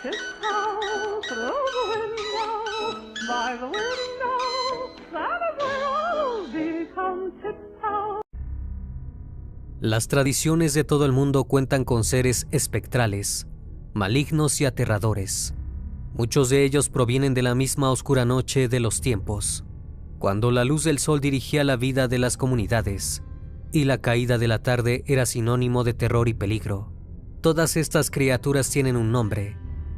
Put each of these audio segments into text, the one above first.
tiptoe through the window, by the window, that is where all become tiptoe. Las tradiciones de todo el mundo cuentan con seres espectrales, malignos y aterradores. Muchos de ellos provienen de la misma oscura noche de los tiempos, cuando la luz del sol dirigía la vida de las comunidades y la caída de la tarde era sinónimo de terror y peligro. Todas estas criaturas tienen un nombre,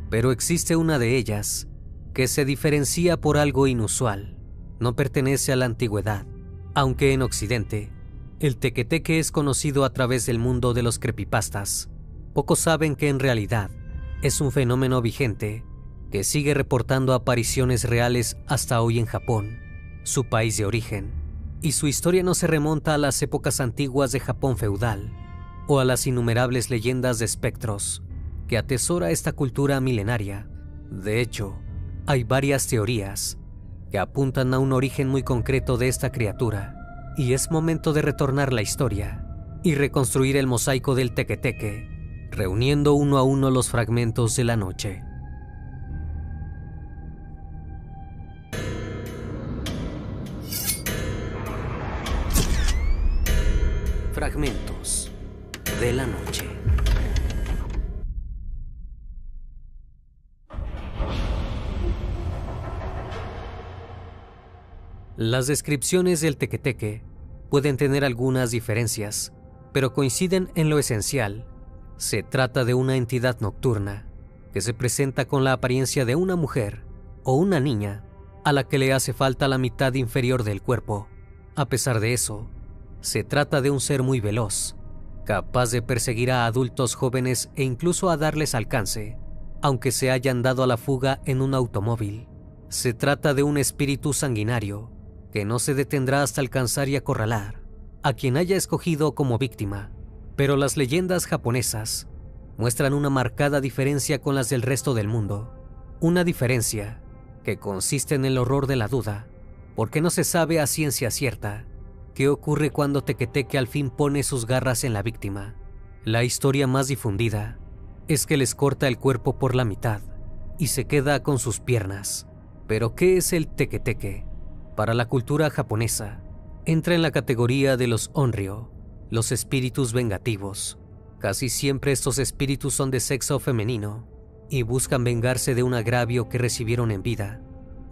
pero existe una de ellas que se diferencia por algo inusual. No pertenece a la antigüedad, aunque en Occidente, el tequeteque es conocido a través del mundo de los creepypastas. Pocos saben que en realidad es un fenómeno vigente que sigue reportando apariciones reales hasta hoy en Japón, su país de origen, y su historia no se remonta a las épocas antiguas de Japón feudal o a las innumerables leyendas de espectros que atesora esta cultura milenaria. De hecho, hay varias teorías que apuntan a un origen muy concreto de esta criatura, y es momento de retornar la historia y reconstruir el mosaico del tequeteque, reuniendo uno a uno los fragmentos de la noche. Fragmentos de la noche. Las descripciones del tequeteque pueden tener algunas diferencias, pero coinciden en lo esencial. Se trata de una entidad nocturna que se presenta con la apariencia de una mujer o una niña a la que le hace falta la mitad inferior del cuerpo. A pesar de eso, se trata de un ser muy veloz, capaz de perseguir a adultos jóvenes e incluso a darles alcance, aunque se hayan dado a la fuga en un automóvil. Se trata de un espíritu sanguinario que no se detendrá hasta alcanzar y acorralar a quien haya escogido como víctima. Pero las leyendas japonesas muestran una marcada diferencia con las del resto del mundo. Una diferencia que consiste en el horror de la duda, porque no se sabe a ciencia cierta qué ocurre cuando tequeteque al fin pone sus garras en la víctima. La historia más difundida es que les corta el cuerpo por la mitad y se queda con sus piernas. Pero ¿qué es el tequeteque? Para la cultura japonesa, entra en la categoría de los onryo, los espíritus vengativos. Casi siempre estos espíritus son de sexo femenino y buscan vengarse de un agravio que recibieron en vida,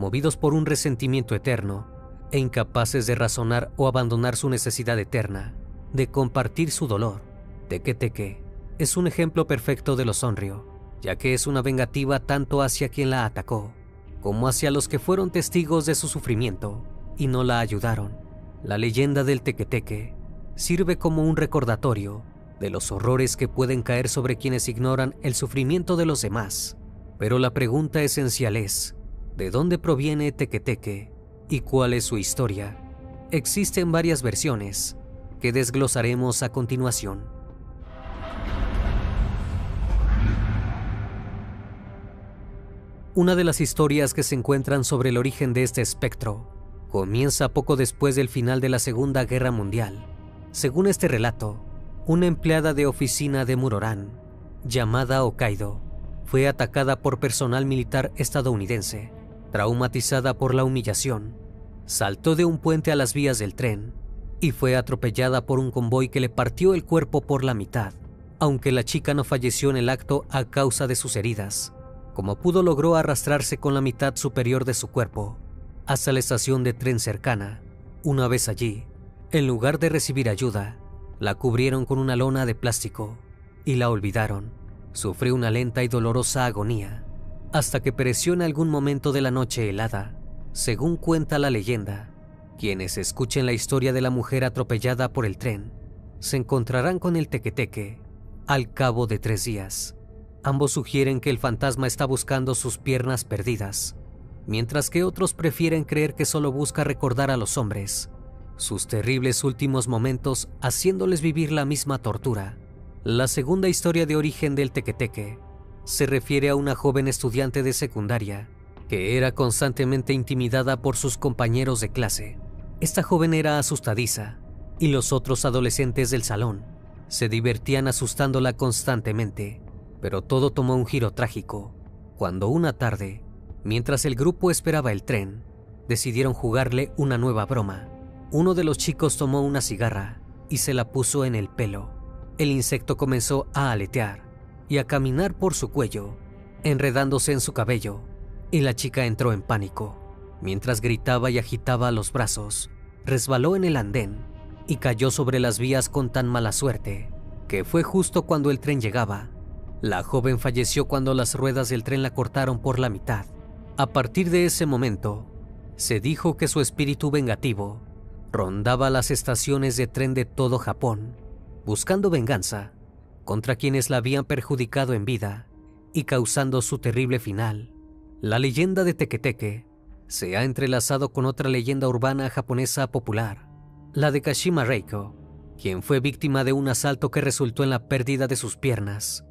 movidos por un resentimiento eterno e incapaces de razonar o abandonar su necesidad eterna de compartir su dolor. Tequeteque es un ejemplo perfecto de los onryo, ya que es una vengativa tanto hacia quien la atacó como hacia los que fueron testigos de su sufrimiento y no la ayudaron. La leyenda del tequeteque sirve como un recordatorio de los horrores que pueden caer sobre quienes ignoran el sufrimiento de los demás. Pero la pregunta esencial es, ¿de dónde proviene tequeteque y cuál es su historia? Existen varias versiones que desglosaremos a continuación. Una de las historias que se encuentran sobre el origen de este espectro comienza poco después del final de la Segunda Guerra Mundial. Según este relato, una empleada de oficina de Muroran, llamada Hokkaido, fue atacada por personal militar estadounidense. Traumatizada por la humillación, saltó de un puente a las vías del tren y fue atropellada por un convoy que le partió el cuerpo por la mitad. Aunque la chica no falleció en el acto a causa de sus heridas, como pudo logró arrastrarse con la mitad superior de su cuerpo hasta la estación de tren cercana. Una vez allí, en lugar de recibir ayuda, la cubrieron con una lona de plástico y la olvidaron. Sufrió una lenta y dolorosa agonía hasta que pereció en algún momento de la noche helada. Según cuenta la leyenda, quienes escuchen la historia de la mujer atropellada por el tren se encontrarán con el tequeteque al cabo de 3 días. Ambos sugieren que el fantasma está buscando sus piernas perdidas, mientras que otros prefieren creer que solo busca recordar a los hombres sus terribles últimos momentos, haciéndoles vivir la misma tortura. La segunda historia de origen del tequeteque se refiere a una joven estudiante de secundaria que era constantemente intimidada por sus compañeros de clase. Esta joven era asustadiza y los otros adolescentes del salón se divertían asustándola constantemente. Pero todo tomó un giro trágico cuando una tarde, mientras el grupo esperaba el tren, decidieron jugarle una nueva broma. Uno de los chicos tomó una cigarra y se la puso en el pelo. El insecto comenzó a aletear y a caminar por su cuello, enredándose en su cabello, y la chica entró en pánico. Mientras gritaba y agitaba los brazos, resbaló en el andén y cayó sobre las vías con tan mala suerte que fue justo cuando el tren llegaba. La joven falleció cuando las ruedas del tren la cortaron por la mitad. A partir de ese momento, se dijo que su espíritu vengativo rondaba las estaciones de tren de todo Japón, buscando venganza contra quienes la habían perjudicado en vida y causando su terrible final. La leyenda de Teke-Teke se ha entrelazado con otra leyenda urbana japonesa popular, la de Kashima Reiko, quien fue víctima de un asalto que resultó en la pérdida de sus piernas.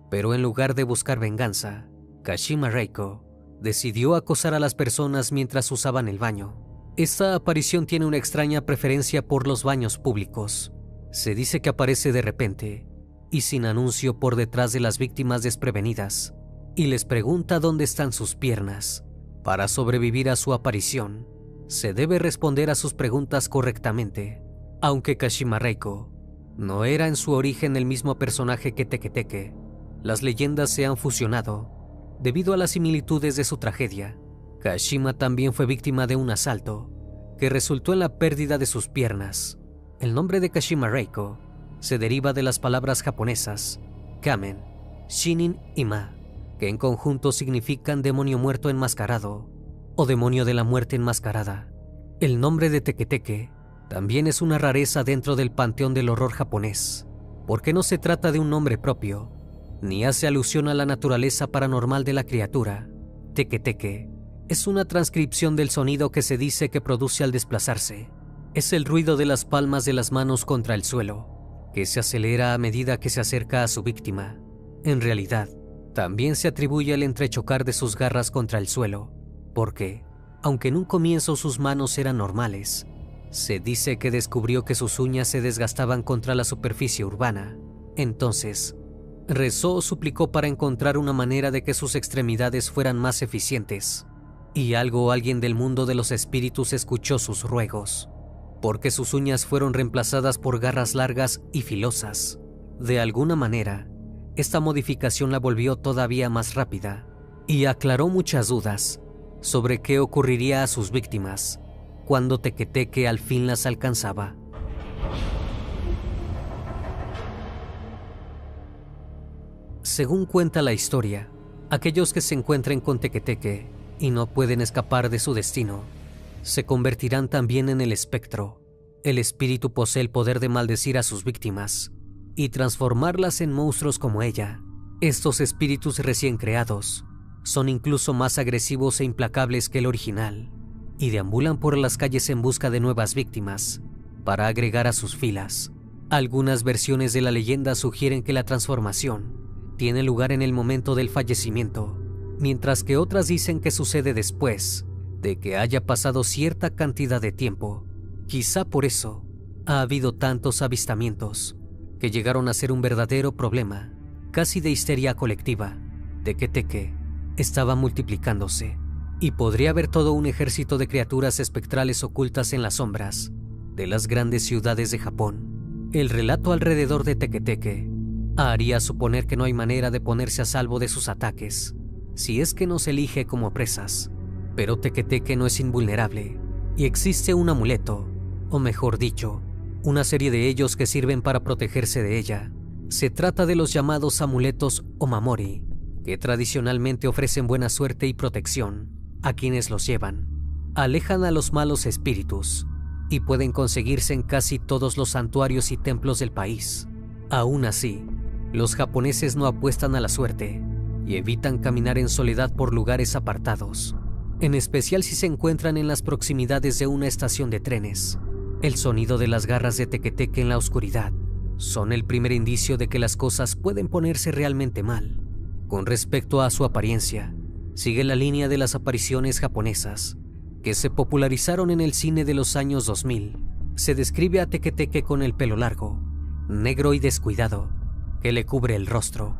Pero en lugar de buscar venganza, Kashima Reiko decidió acosar a las personas mientras usaban el baño. Esta aparición tiene una extraña preferencia por los baños públicos. Se dice que aparece de repente y sin anuncio por detrás de las víctimas desprevenidas y les pregunta dónde están sus piernas. Para sobrevivir a su aparición, se debe responder a sus preguntas correctamente. Aunque Kashima Reiko no era en su origen el mismo personaje que Teke-Teke, las leyendas se han fusionado debido a las similitudes de su tragedia. Kashima también fue víctima de un asalto que resultó en la pérdida de sus piernas. El nombre de Kashima Reiko se deriva de las palabras japonesas Kamen, Shinin y Ma, que en conjunto significan demonio muerto enmascarado o demonio de la muerte enmascarada. El nombre de Teke-Teke también es una rareza dentro del panteón del horror japonés, porque no se trata de un nombre propio, ni hace alusión a la naturaleza paranormal de la criatura. Teke-Teke es una transcripción del sonido que se dice que produce al desplazarse. Es el ruido de las palmas de las manos contra el suelo, que se acelera a medida que se acerca a su víctima. En realidad, también se atribuye al entrechocar de sus garras contra el suelo, porque, aunque en un comienzo sus manos eran normales, se dice que descubrió que sus uñas se desgastaban contra la superficie urbana. Entonces, rezó o suplicó para encontrar una manera de que sus extremidades fueran más eficientes. Y algo o alguien del mundo de los espíritus escuchó sus ruegos, porque sus uñas fueron reemplazadas por garras largas y filosas. De alguna manera, esta modificación la volvió todavía más rápida y aclaró muchas dudas sobre qué ocurriría a sus víctimas cuando Teke-Teke al fin las alcanzaba. Según cuenta la historia, aquellos que se encuentren con Teke-Teke y no pueden escapar de su destino, se convertirán también en el espectro. El espíritu posee el poder de maldecir a sus víctimas y transformarlas en monstruos como ella. Estos espíritus recién creados son incluso más agresivos e implacables que el original y deambulan por las calles en busca de nuevas víctimas para agregar a sus filas. Algunas versiones de la leyenda sugieren que la transformación tiene lugar en el momento del fallecimiento, mientras que otras dicen que sucede después de que haya pasado cierta cantidad de tiempo. Quizá por eso ha habido tantos avistamientos que llegaron a ser un verdadero problema, casi de histeria colectiva. Teke-Teke estaba multiplicándose y podría haber todo un ejército de criaturas espectrales ocultas en las sombras de las grandes ciudades de Japón. El relato alrededor de Teke-Teke haría suponer que no hay manera de ponerse a salvo de sus ataques si es que no se elige como presas. Pero Teke-Teke no es invulnerable y existe un amuleto, o mejor dicho, una serie de ellos que sirven para protegerse de ella. Se trata de los llamados amuletos Omamori, que tradicionalmente ofrecen buena suerte y protección a quienes los llevan. Alejan a los malos espíritus y pueden conseguirse en casi todos los santuarios y templos del país. Aún así, los japoneses no apuestan a la suerte y evitan caminar en soledad por lugares apartados, en especial si se encuentran en las proximidades de una estación de trenes. El sonido de las garras de Teke-Teke en la oscuridad son el primer indicio de que las cosas pueden ponerse realmente mal. Con respecto a su apariencia, sigue la línea de las apariciones japonesas que se popularizaron en el cine de los años 2000. Se describe a Teke-Teke con el pelo largo, negro y descuidado, que le cubre el rostro.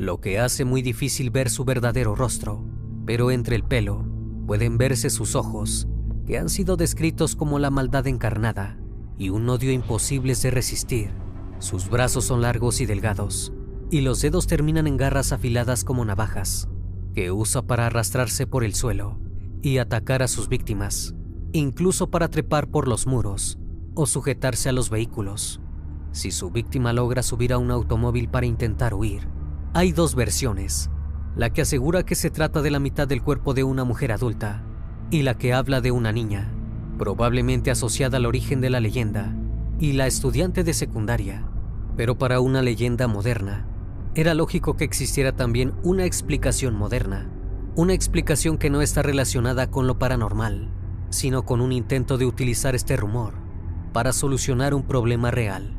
lo que hace muy difícil ver su verdadero rostro, pero entre el pelo pueden verse sus ojos, que han sido descritos como la maldad encarnada y un odio imposible de resistir. Sus brazos son largos y delgados, y los dedos terminan en garras afiladas como navajas, que usa para arrastrarse por el suelo y atacar a sus víctimas, incluso para trepar por los muros o sujetarse a los vehículos. Si su víctima logra subir a un automóvil para intentar huir, hay dos versiones: la que asegura que se trata de la mitad del cuerpo de una mujer adulta y la que habla de una niña, probablemente asociada al origen de la leyenda y la estudiante de secundaria. Pero para una leyenda moderna, era lógico que existiera también una explicación moderna, una explicación que no está relacionada con lo paranormal, sino con un intento de utilizar este rumor para solucionar un problema real.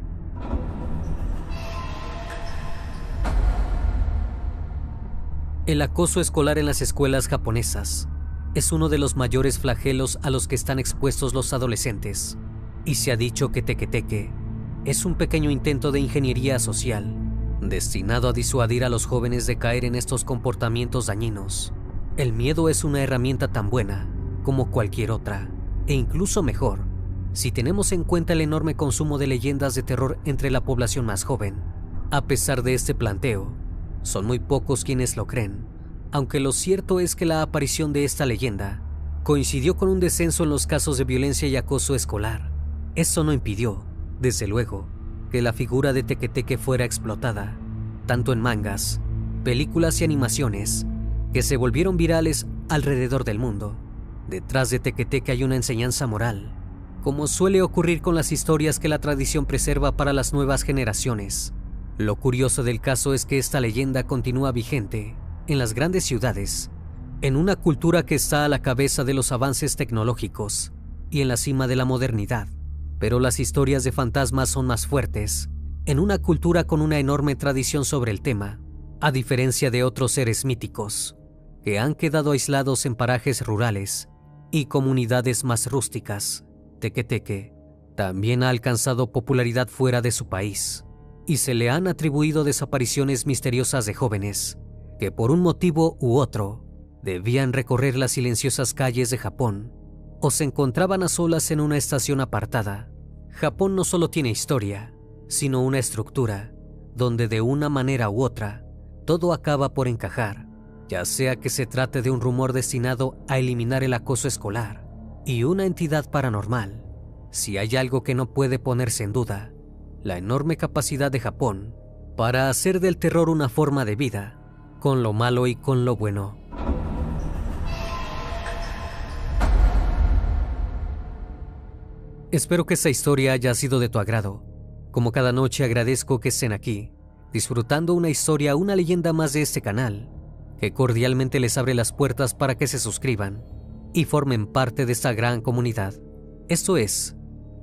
El acoso escolar en las escuelas japonesas es uno de los mayores flagelos a los que están expuestos los adolescentes, y se ha dicho que Teke-Teke es un pequeño intento de ingeniería social destinado a disuadir a los jóvenes de caer en estos comportamientos dañinos. El miedo es una herramienta tan buena como cualquier otra, e incluso mejor, si tenemos en cuenta el enorme consumo de leyendas de terror entre la población más joven. A pesar de este planteo, son muy pocos quienes lo creen, aunque lo cierto es que la aparición de esta leyenda coincidió con un descenso en los casos de violencia y acoso escolar. Eso no impidió, desde luego, que la figura de Teke-Teke fuera explotada, tanto en mangas, películas y animaciones, que se volvieron virales alrededor del mundo. Detrás de Teke-Teke hay una enseñanza moral, como suele ocurrir con las historias que la tradición preserva para las nuevas generaciones. Lo curioso del caso es que esta leyenda continúa vigente en las grandes ciudades, en una cultura que está a la cabeza de los avances tecnológicos y en la cima de la modernidad. Pero las historias de fantasmas son más fuertes en una cultura con una enorme tradición sobre el tema, a diferencia de otros seres míticos que han quedado aislados en parajes rurales y comunidades más rústicas. Teke-Teke también ha alcanzado popularidad fuera de su país y se le han atribuido desapariciones misteriosas de jóvenes que por un motivo u otro debían recorrer las silenciosas calles de Japón o se encontraban a solas en una estación apartada. Japón no solo tiene historia, sino una estructura donde de una manera u otra todo acaba por encajar, ya sea que se trate de un rumor destinado a eliminar el acoso escolar y una entidad paranormal. Si hay algo que no puede ponerse en duda, la enorme capacidad de Japón para hacer del terror una forma de vida, con lo malo y con lo bueno. Espero que esta historia haya sido de tu agrado. Como cada noche agradezco que estén aquí, disfrutando una historia, una leyenda más de este canal, que cordialmente les abre las puertas para que se suscriban y formen parte de esta gran comunidad. Esto es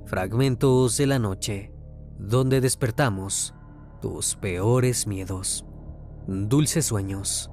Fragmentos de la Noche, donde despertamos tus peores miedos. Dulces sueños.